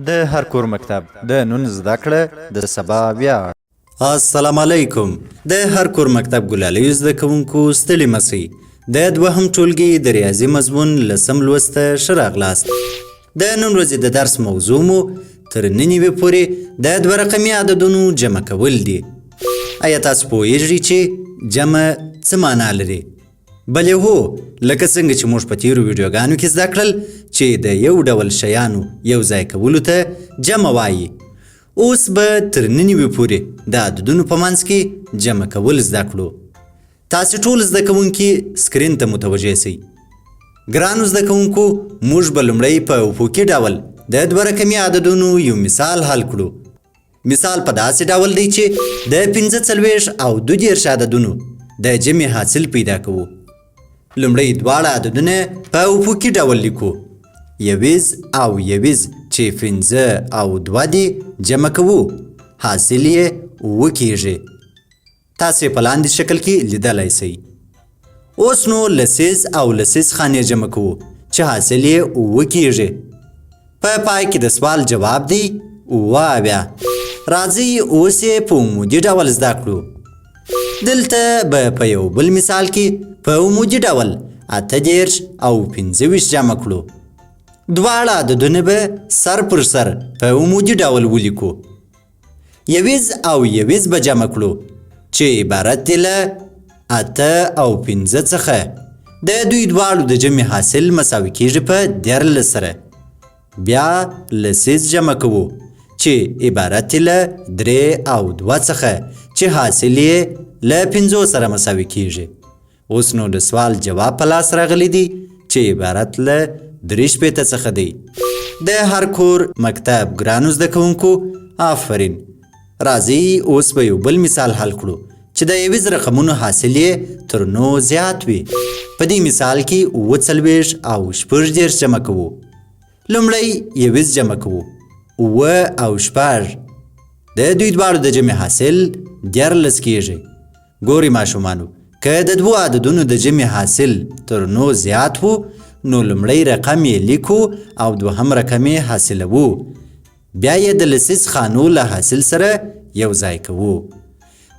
د هر کور مکتب د نن زده کړه د سبا ویاړ. السلام علیکم. د هر کور مکتب ګلالیو زده کوونکو ستړي مسئ. د دوهم ټولګي د ریاضي مضمون لسم لوسته ښه راغلاست. د نن ورځې د درس موضوع مو تر نننۍ پورې د دوه رقمي عددونو جمع کول دي. آیا تاسو پوهیږئ چې جمع څه معنا لري؟ بلې هو، لکه څنګه چې موږ په تیرو ویډیوګانو کې زده کړل چې د یو ډول شیانو یو ځای کولو ته جمع وایي. اوس به تر نننۍ پورې د عددونو په منځ کې جمع کول زده کړو. تاسې ټول زده کوونکي سکرین ته متوجه سئ. ګرانو زده کوونکو، موږ به لومړی په افقي ډول د دوه رقمي عددونو یو مثال حل کړو. مثال په داسې ډول دی چې د 45 او 32 عددونو د جمع حاصل پیدا کوو. لومړی دواړه عددونه په افقي ډول لیکو. 21 او 21 چې 15 او 2 دي جمع کوو. حاصل یې 9 کیږي. تاسې په لاندې شکل کې لیدلی سئ. اوس نو لسیز او لسیز خانې جمع کوو چې حاصل یې 9 کیږي. په پای کې د سوال جواب دی 9. راځئ اوس یې په عمودي ډول زده کړو. دلته به په یو بل مثال کې په عمودي ډول 38 او 25 جمع کړو. دواړه عددونه به سر پر سر په عمودي ډول ولیکو. 21 او 21 به جمع کړو چې عبارت دی له 8 او 15 څخه. د دوی دواړو د جمع حاصل مساوي کیږي په 14 سره. بیا لسیز جمع کوو چې عبارت دی له 3 او 2 څخه چې حاصل یې له 5 سره مساوي کیږي. اوس نو د سوال جواب په لاس راغلی دی چې عبارت له 3 څخه دی. د هر کور مکتب ګرانو زده کوونکو، آفرین. راځئ اوس به یو بل مثال حل کړو چې د 21 رقمونو حاصل یې تر 9 زیات وي. په دې مثال کې 39 او 14 جمع کوو. لومړی 21 جمع کوو. 9 او 14 د دوی دواړو د جمع حاصل 14 کیږي. ګورئ ماشومانو، که د دوو عددونو د جمع حاصل تر 9 زیات وو نو لومړی رقم یې لیکو او دوهم رقم یې حاصلوو. بیا یې د لسیز خانو له حاصل سره یو ځای کوو.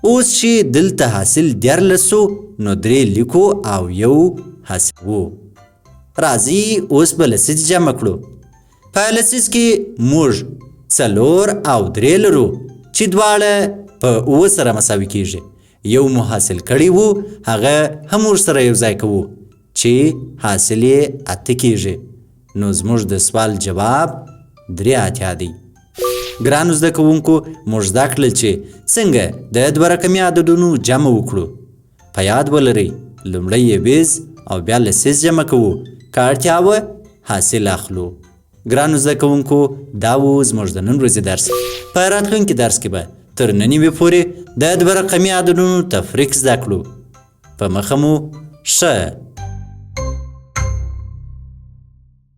اوس چې دلته حاصل 14 نو 3 لیکو او یو حاصلوو. راځئ اوس به لسیز جمع کړو. په لسیز کې موږ 4 او 3 لرو چې دواړه په 9 سره مساوي کیږي. یو مو حاصل کړی وو، هغه هم ورسره یو ځای کوو چې حاصل یې 8 کیږي. نو زموږ د سوال جواب 3 دی. ګرانو زده کوونکو، موږ زده کړل چې څنګه د دوه رقمي عددونو جمع وکړو. په یاد ولرئ، لومړی 21 او بیا لسیز جمع کوو. که اړتیا وه حاصل اخلو. ګرانو زده کوونکو، دا و زموږ د نن ورځې درس. په راتلونکي درس کې به تر نننۍ پورې د دوه رقمي عددونو تفریق زده کړو. په مخه مو ښه.